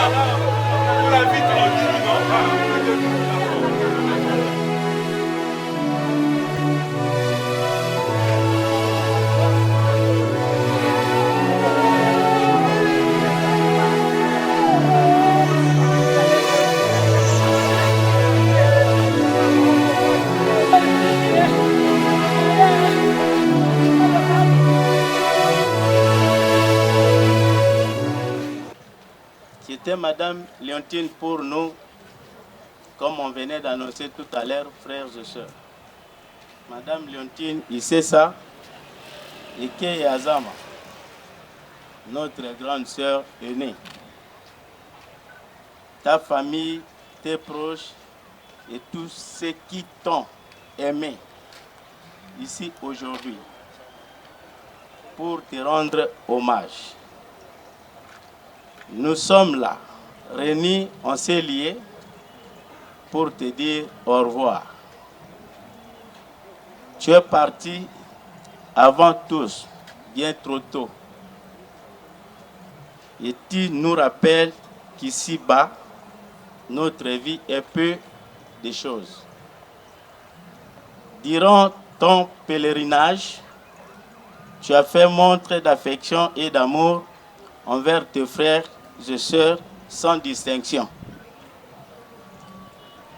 Pour la vie tranquille, non? C'était Madame Léontine pour nous, comme on venait d'annoncer tout à l'heure, frères et sœurs. Madame Léontine Issessa Eke Azama, notre grande sœur aînée. Ta famille, tes proches et tous ceux qui t'ont aimé ici aujourd'hui pour te rendre hommage. Nous sommes là, réunis, on s'est liés pour te dire au revoir. Tu es parti avant tous, bien trop tôt. Et tu nous rappelles qu'ici-bas, notre vie est peu de choses. Durant ton pèlerinage, tu as fait montre d'affection et d'amour envers tes frères et sœurs sans distinction.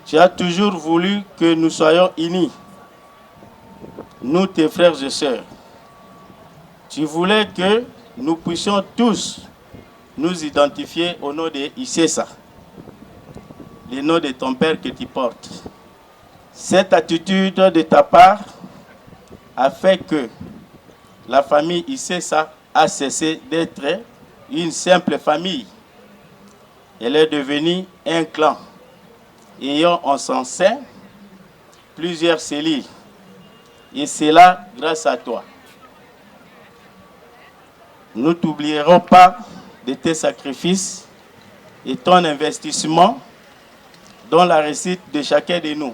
Tu as toujours voulu que nous soyons unis, nous tes frères et sœurs. Tu voulais que nous puissions tous nous identifier au nom de Issessa, le nom de ton père que tu portes. Cette attitude de ta part a fait que la famille Issessa a cessé d'être une simple famille. Elle est devenue un clan, ayant en son sein plusieurs cellules. Et c'est là grâce à toi. Nous ne t'oublierons pas de tes sacrifices et ton investissement dans la réussite de chacun de nous.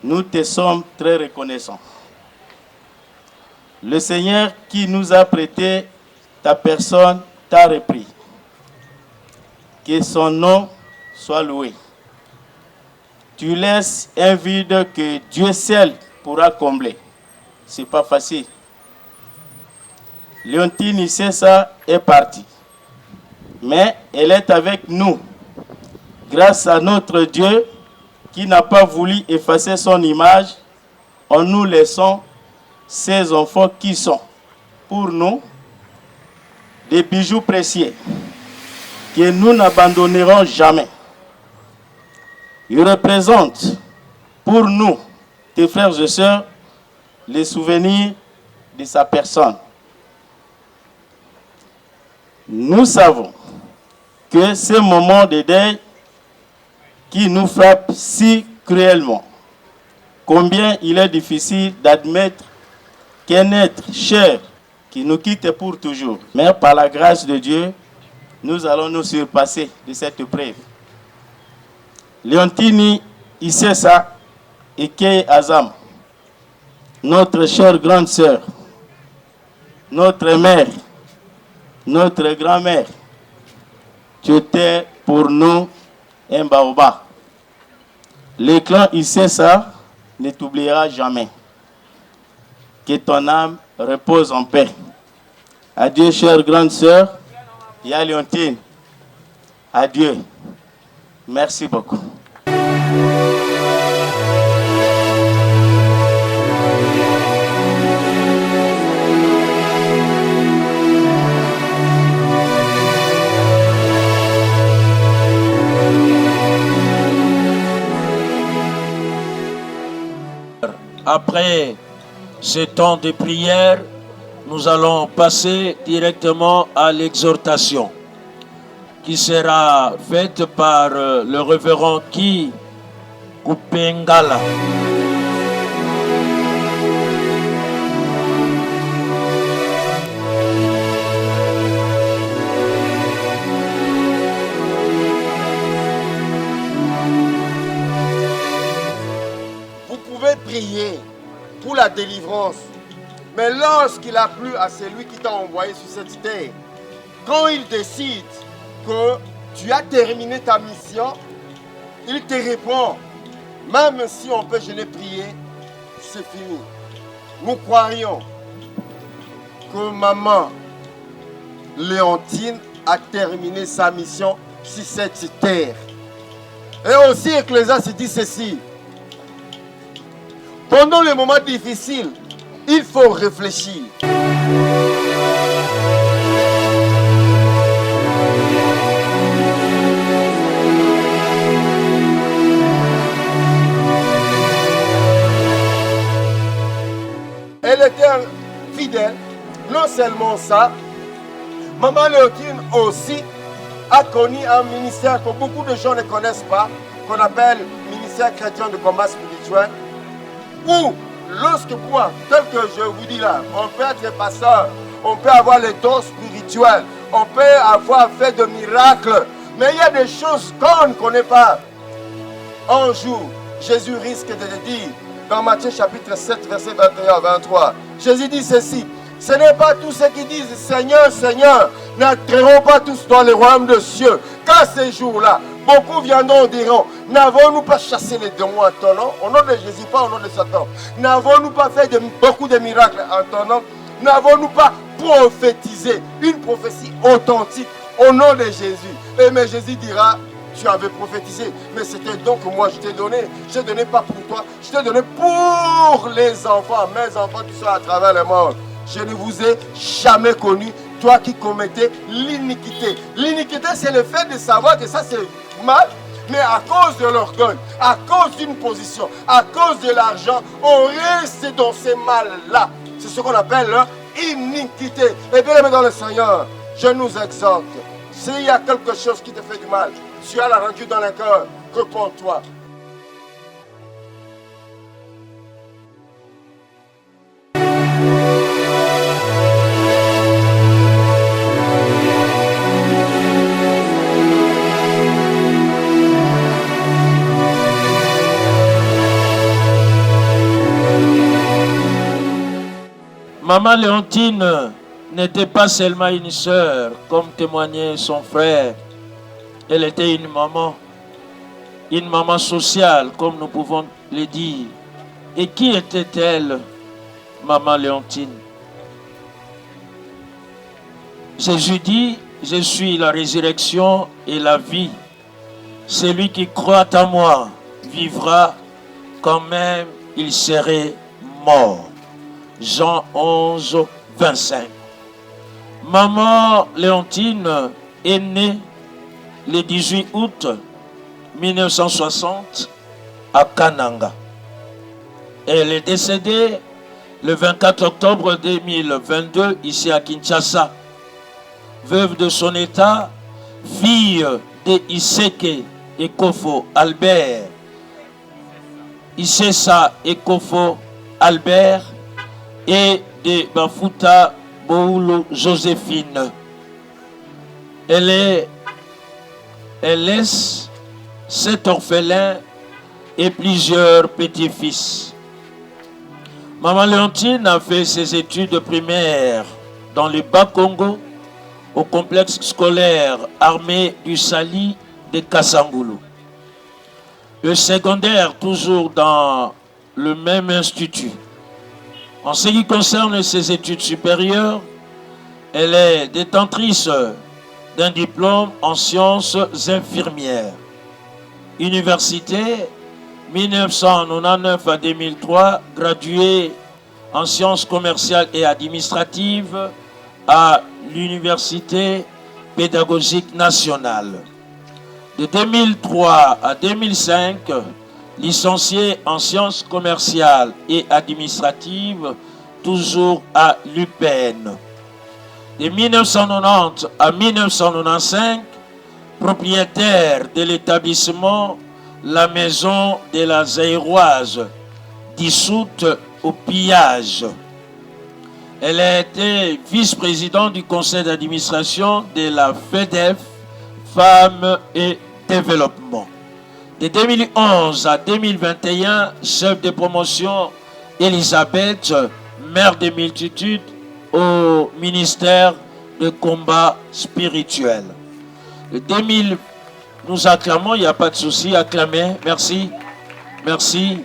Nous te sommes très reconnaissants. Le Seigneur qui nous a prêté ta personne t'a repris. Que son nom soit loué. Tu laisses un vide que Dieu seul pourra combler. Ce n'est pas facile. Léontine Issessa est partie. Mais elle est avec nous. Grâce à notre Dieu qui n'a pas voulu effacer son image en nous laissant ces enfants qui sont, pour nous, des bijoux précieux que nous n'abandonnerons jamais. Il représente pour nous, tes frères et sœurs, les souvenirs de sa personne. Nous savons que ce moment de deuil qui nous frappe si cruellement, combien il est difficile d'admettre qu'un être cher qui nous quitte pour toujours. Mais par la grâce de Dieu, nous allons nous surpasser de cette épreuve. Léontine Issessa Eke Azam, notre chère grande sœur, notre mère, notre grand-mère, tu étais pour nous un baobab. Le clan Issessa ne t'oubliera jamais. Que ton âme repose en paix. Adieu, chère grande sœur. Ya Léontine. Adieu. Merci beaucoup. Après ce temps de prière, nous allons passer directement à l'exhortation qui sera faite par le révérend Guy Kupengala. Vous pouvez prier pour la délivrance, mais lorsqu'il a plu à celui qui t'a envoyé sur cette terre, quand il décide que tu as terminé ta mission, il te répond, même si on peut jeûner, prier, c'est fini. Nous croyons que maman Léontine a terminé sa mission sur cette terre. Et aussi, Ecclésiaste dit ceci. Pendant les moments difficiles, il faut réfléchir. Elle était fidèle. Non seulement ça, maman Léontine aussi a connu un ministère que beaucoup de gens ne connaissent pas, qu'on appelle ministère chrétien de combat spirituel, où lorsque moi, tel que je vous dis là, on peut être pasteur, on peut avoir les dons spirituels, on peut avoir fait de miracles, mais il y a des choses qu'on ne connaît pas. Un jour, Jésus risque de le dire, dans Matthieu chapitre 7, verset 21 à 23, Jésus dit ceci, ce n'est pas tous ceux qui disent Seigneur, Seigneur, n'entreront pas tous dans le royaume de cieux. Qu'à ces jours-là, beaucoup viendront et diront, n'avons-nous pas chassé les démons en ton nom, au nom de Jésus, pas au nom de Satan? N'avons-nous pas fait beaucoup de miracles en ton nom? N'avons-nous pas prophétisé une prophétie authentique au nom de Jésus? Et mais Jésus dira, tu avais prophétisé, mais c'était donc que moi je t'ai donné. Je ne donnais pas pour toi, je t'ai donné pour les enfants, mes enfants qui sont à travers le monde. Je ne vous ai jamais connu, toi qui commettais l'iniquité. L'iniquité, c'est le fait de savoir que ça c'est mal, mais à cause de l'orgueil, à cause d'une position, à cause de l'argent, on reste dans ces mal-là. C'est ce qu'on appelle l'iniquité. Et bien aimé dans le Seigneur, je nous exhorte. S'il y a quelque chose qui te fait du mal, tu as la rancune dans le cœur, réponds-toi. Maman Léontine n'était pas seulement une sœur, comme témoignait son frère. Elle était une maman sociale, comme nous pouvons le dire. Et qui était-elle, maman Léontine? Jésus dit, je suis la résurrection et la vie. Celui qui croit en moi vivra quand même il serait mort. Jean 11, 25. Maman Léontine est née le 18 août 1960 à Kananga. Elle est décédée le 24 octobre 2022 ici à Kinshasa. Veuve de son état, fille de Iseke Ekofo Albert, Isesa Ekofo Albert et de Bafuta Boulou Joséphine. Elle laisse 7 orphelins et plusieurs petits-fils. Maman Léontine a fait ses études primaires dans le Bas-Congo au complexe scolaire armé du Sali de Kassangoulou. Le secondaire toujours dans le même institut. En ce qui concerne ses études supérieures, elle est détentrice d'un diplôme en sciences infirmières. Université 1999 à 2003, graduée en sciences commerciales et administratives à l'Université pédagogique nationale. De 2003 à 2005, licenciée en sciences commerciales et administratives, toujours à l'UPN. De 1990 à 1995, propriétaire de l'établissement La Maison de la Zaïroise, dissoute au pillage. Elle a été vice-présidente du conseil d'administration de la FEDEF, Femmes et Développement. De 2011 à 2021, chef de promotion Elisabeth, mère des multitudes au ministère de combat spirituel. De Nous acclamons, il n'y a pas de souci, acclamez, merci, merci.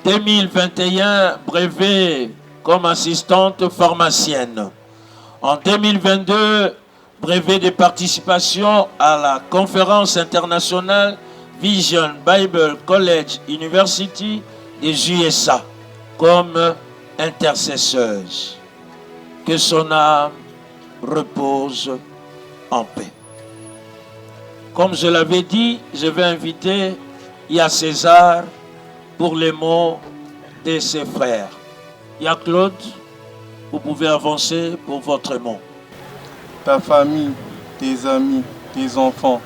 2021, brevet comme assistante pharmacienne. En 2022, brevet de participation à la conférence internationale Vision Bible College University des USA comme intercesseuse. Que son âme repose en paix. Comme je l'avais dit, je vais inviter Y'a César pour les mots de ses frères. Y'a Claude, vous pouvez avancer pour votre mot. Ta famille, tes amis, tes enfants,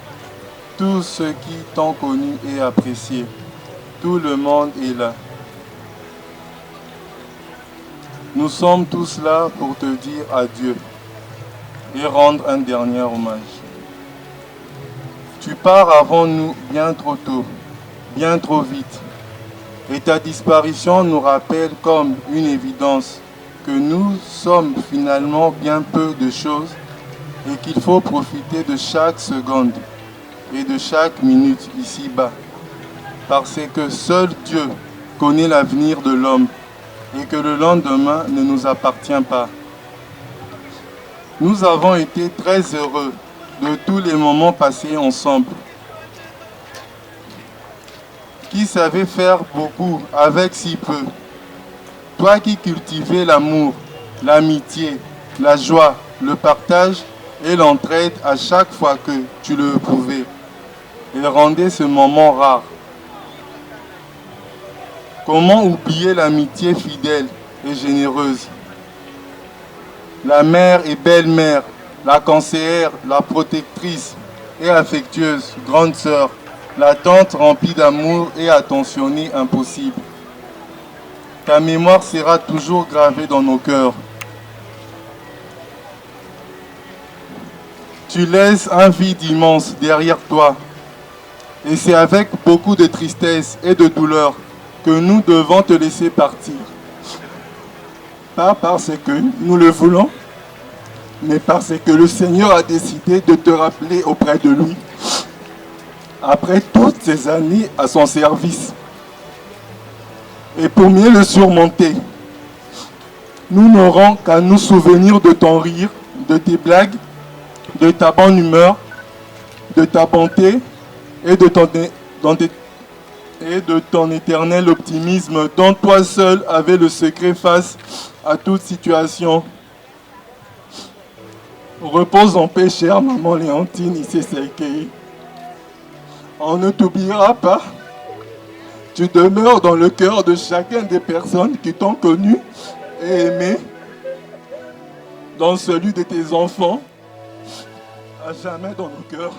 tous ceux qui t'ont connu et apprécié, tout le monde est là. Nous sommes tous là pour te dire adieu et rendre un dernier hommage. Tu pars avant nous bien trop tôt, bien trop vite. Et ta disparition nous rappelle comme une évidence que nous sommes finalement bien peu de choses et qu'il faut profiter de chaque seconde et de chaque minute ici-bas. Parce que seul Dieu connaît l'avenir de l'homme et que le lendemain ne nous appartient pas. Nous avons été très heureux de tous les moments passés ensemble. Qui savait faire beaucoup avec si peu? Toi qui cultivais l'amour, l'amitié, la joie, le partage et l'entraide à chaque fois que tu le pouvais. Et rendais ce moment rare. Comment oublier l'amitié fidèle et généreuse? La mère et belle-mère, la conseillère, la protectrice et affectueuse, grande sœur, la tante remplie d'amour et attentionnée impossible. Ta mémoire sera toujours gravée dans nos cœurs. Tu laisses un vide immense derrière toi. Et c'est avec beaucoup de tristesse et de douleur que nous devons te laisser partir. Pas parce que nous le voulons, mais parce que le Seigneur a décidé de te rappeler auprès de lui. Après toutes ces années à son service. Et pour mieux le surmonter, nous n'aurons qu'à nous souvenir de ton rire, de tes blagues, de ta bonne humeur, de ta bonté et de ton éternel optimisme dont toi seul avais le secret face à toute situation. Repose en paix, chère maman Léontine Issésekei. On ne t'oubliera pas. Tu demeures dans le cœur de chacune des personnes qui t'ont connu et aimé, dans celui de tes enfants, à jamais dans nos cœurs.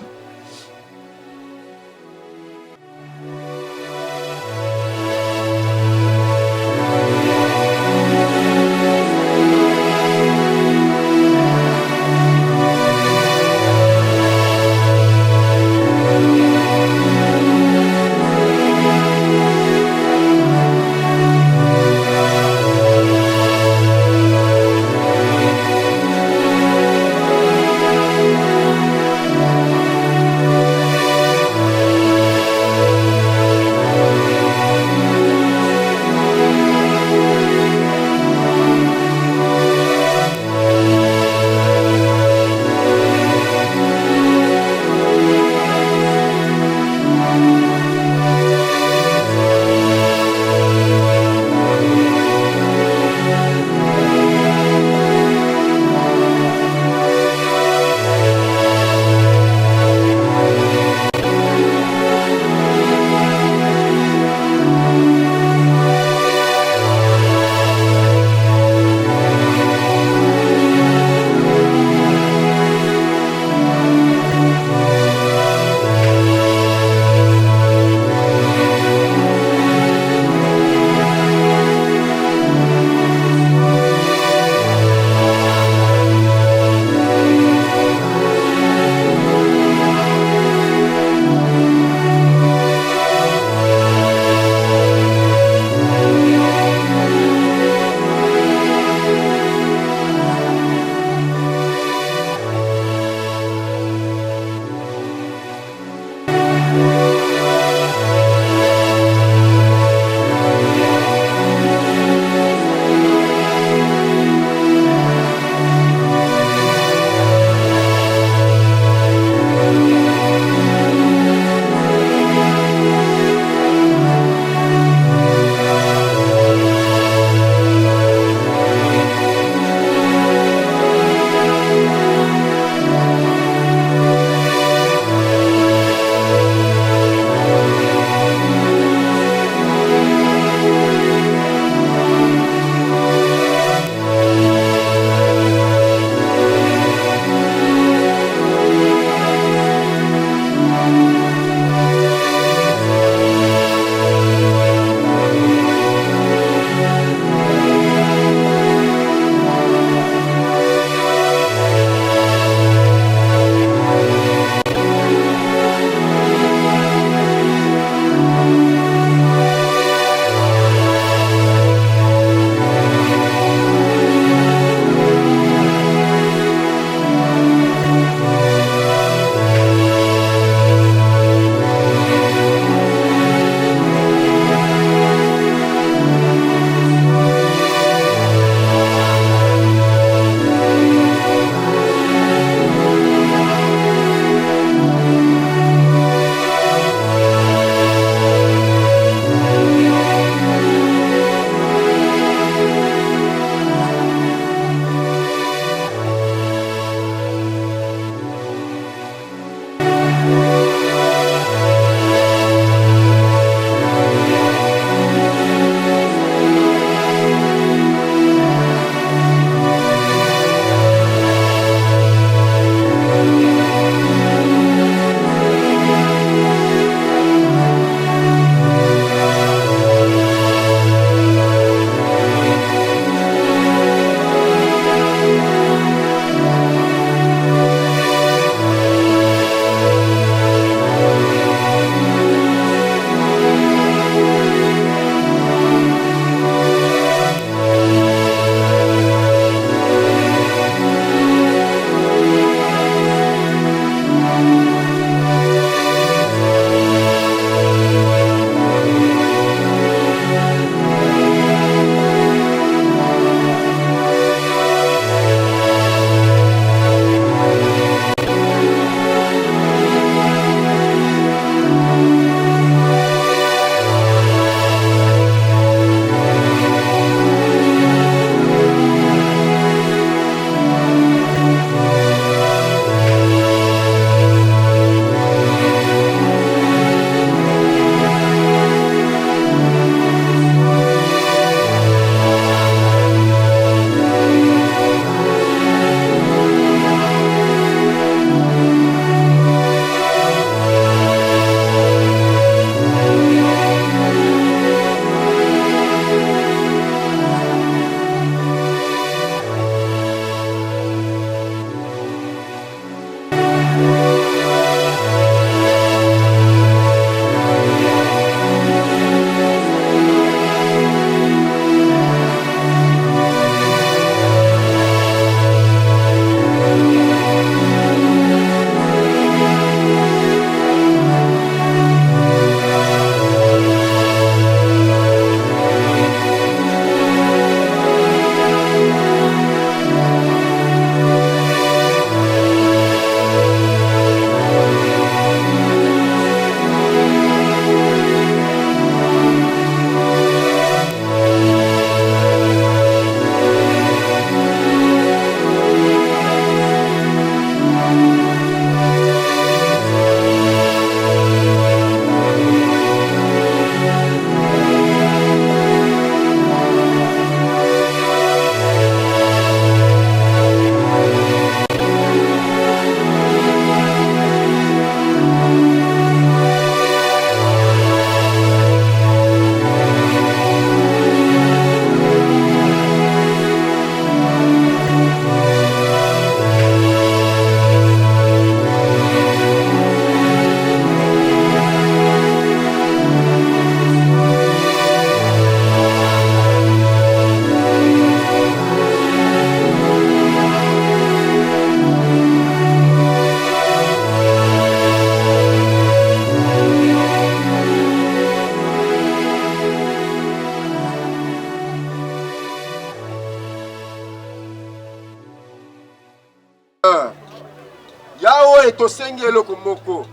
tosengi eloko moko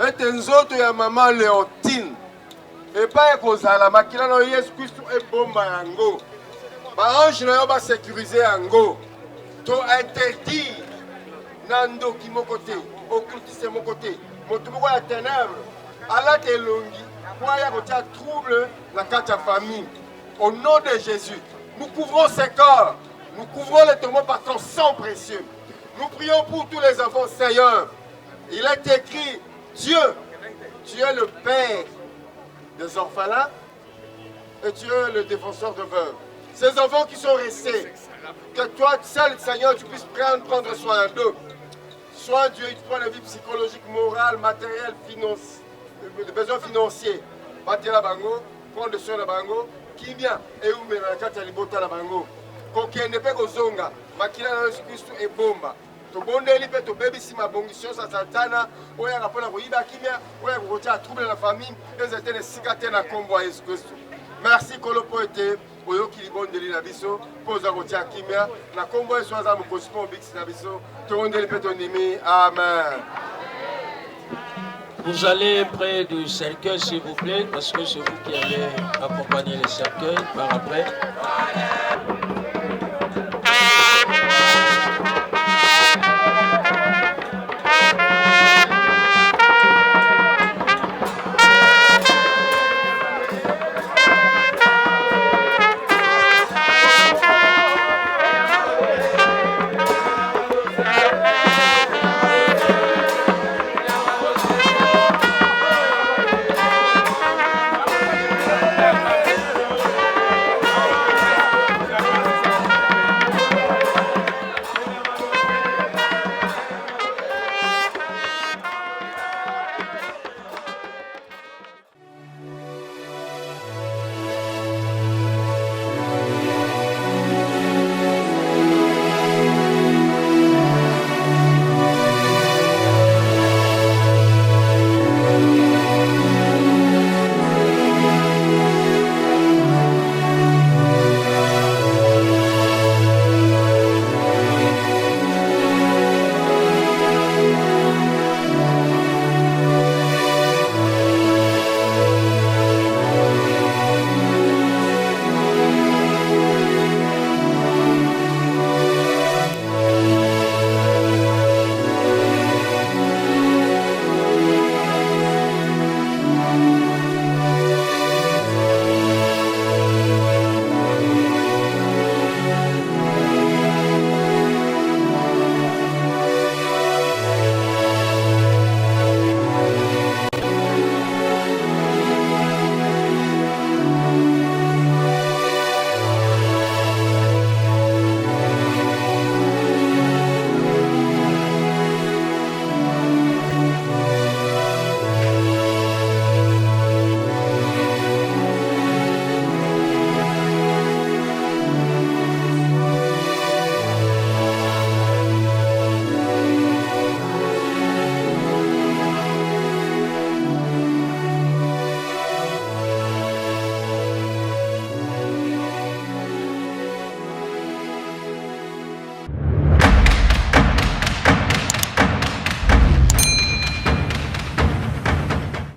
ete nzoto ya mama Léontine epai ekozala makila na Yesu Kristo ebomba yango baange na yo basécurize yango to interdire na ndoki moko te occultiste moko te moto moko ya ténèbre alata elongi po aya kotia trouble na kati ya famille. Au nom de Jésus, nous couvrons ces corps, nous couvrons les tombeaux par ton sang précieux. Nous prions pour tous les enfants, Seigneur. Il est écrit, Dieu, tu es le Père des orphelins et tu es le défenseur de veuves. Ces enfants qui sont restés, que toi, seul, Seigneur, tu puisses prendre soin d'eux. Soin Dieu, du point de vue psychologique, moral, matériel, financier, des besoins financiers. Batela bango, prendre soin de bango, qui vient et où mena kata libota la bango. Kokende pe kozonga, makila na Yesu Kristo e bomba. To bondeli pe to bebisi mabongisio sa satana, oya kapona koyiba kimia, oya kokotia trouble la famille, ezete ne sikate na kombo ya Yesu Kristo. Merci kolo poete, oyo kilibondeli na biso, poza kotia kimia, na kombo Yesu aza mokosi po biksi na biso, to bondeli pe to nimi. Amen. Vous allez près du cercueil, s'il vous plaît, parce que c'est vous qui allez accompagner le cercueil par après.